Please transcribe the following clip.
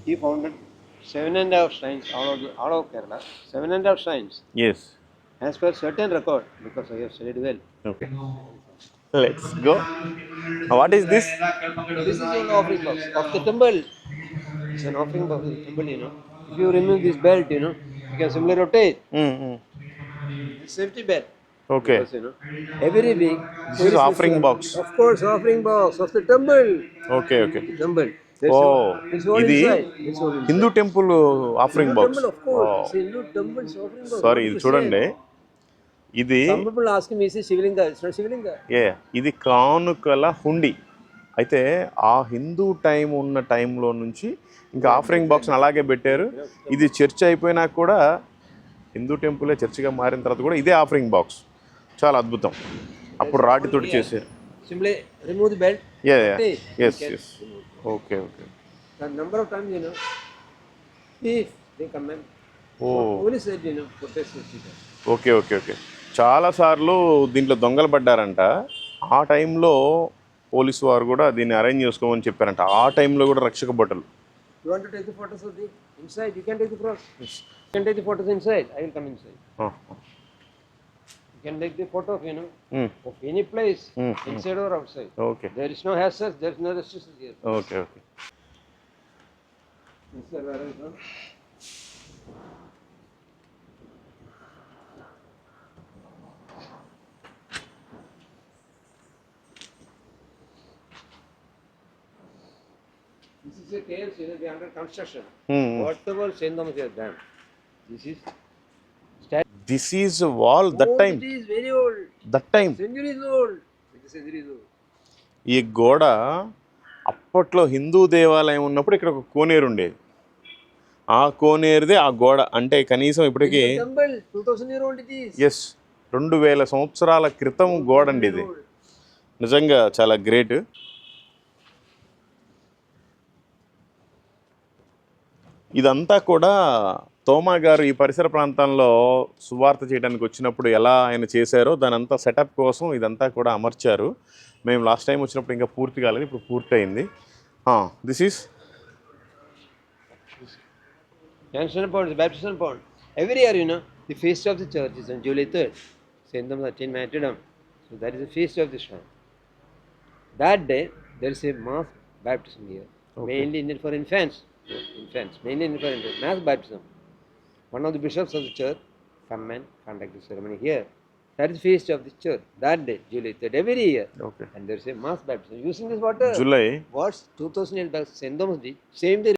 He founded 7.5 shrines all over Kerala. 7.5 shrines, Yes. as per certain record, because I have studied well. Okay. Let's go. What is this? This is an offering box of the temple. It's an offering box of the temple, you know. If you remove this belt, you know, you can simply rotate. Mm-hmm. This safety belt. Okay. Because, you know, every week, This is police offering will, box. of course, offering box of the temple. Okay, okay. Temple. There's Oh, it's all ఇది inside. It's all Hindu inside. Temple offering Hindu box. temple, of oh, course. It's a Hindu temple's offering box, sorry not a ఇది Christian. చూడండి. ఇది Some people ask me, is it Shivalinga? It's not Shivalinga. ఇది కానుకల హుండి. అయితే ఆ Hindu time ఉన్న టైంలో నుంచి ఇంకా ఆఫరింగ్ బాక్స్ని అలాగే పెట్టారు. ఇది చర్చ్ అయిపోయినా కూడా హిందూ టెంపులే చర్చిగా మారిన తర్వాత కూడా ఇదే ఆఫరింగ్ బాక్స్. చాలా అద్భుతం. అప్పుడు రాటితోటి చేశారు. Simply remove the belt. Yes yes. Okay okay. The number of times, you know, if they come and oh, police said, you know, protest it. Okay okay okay. చాలాసార్లు దీంట్లో దొంగలు పడ్డారంట. ఆ టైంలో పోలీసు వారు కూడా దీన్ని అరేంజ్ చేసుకోమని చెప్పారంట. ఆ టైంలో కూడా రక్షక భటులు. You want to take the photos of the inside? You can take the photos. You can take the photos inside. I will come inside. You can take the photo of, you know, of any place, inside or outside. Okay There is no hazard. There is no restrictions here. Okay okay. Inside, where is it? This is a cave, you know, we are under construction. Whatever Saint Thomas has done, this is this is wall that time. It is very old. That time Centuries old. It is centuries old. ఈ గోడ అప్పట్లో హిందూ దేవాలయం ఉన్నప్పుడు ఇక్కడ ఒక కోనేరు ఉండేది. ఆ కోనేరుదే ఆ గోడ. అంటే కనీసం ఇప్పటికీ It is a temple. 2000 year old it is. Yes 2000 సంవత్సరాల క్రితం గోడ అండి ఇది. నిజంగా చాలా గ్రేట్. ఇదంతా కూడా తోమా గారు ఈ పరిసర ప్రాంతంలో సువార్త చేయడానికి వచ్చినప్పుడు ఎలా ఆయన చేశారో దాని అంతా సెటప్ కోసం ఇదంతా కూడా అమర్చారు. మేము లాస్ట్ టైం వచ్చినప్పుడు ఇంకా పూర్తి కాలేదు, ఇప్పుడు పూర్తయింది. This is Youngstown Pond, the baptism pond. Every year, you know, the feast of the church is on July 3rd. Saint Thomas attained martyrdom. So that is the feast of the shrine. That day, there is a mass baptism here. Mainly intended for infants. Mainly intended for infants. Mass baptism. One of the bishops of the church come and conduct the ceremony here. That is the feast of the church. That day, July 3rd, every year. Okay. And there is a mass baptism. Using this water. July What's 2008 back Saint Thomas did? Same day.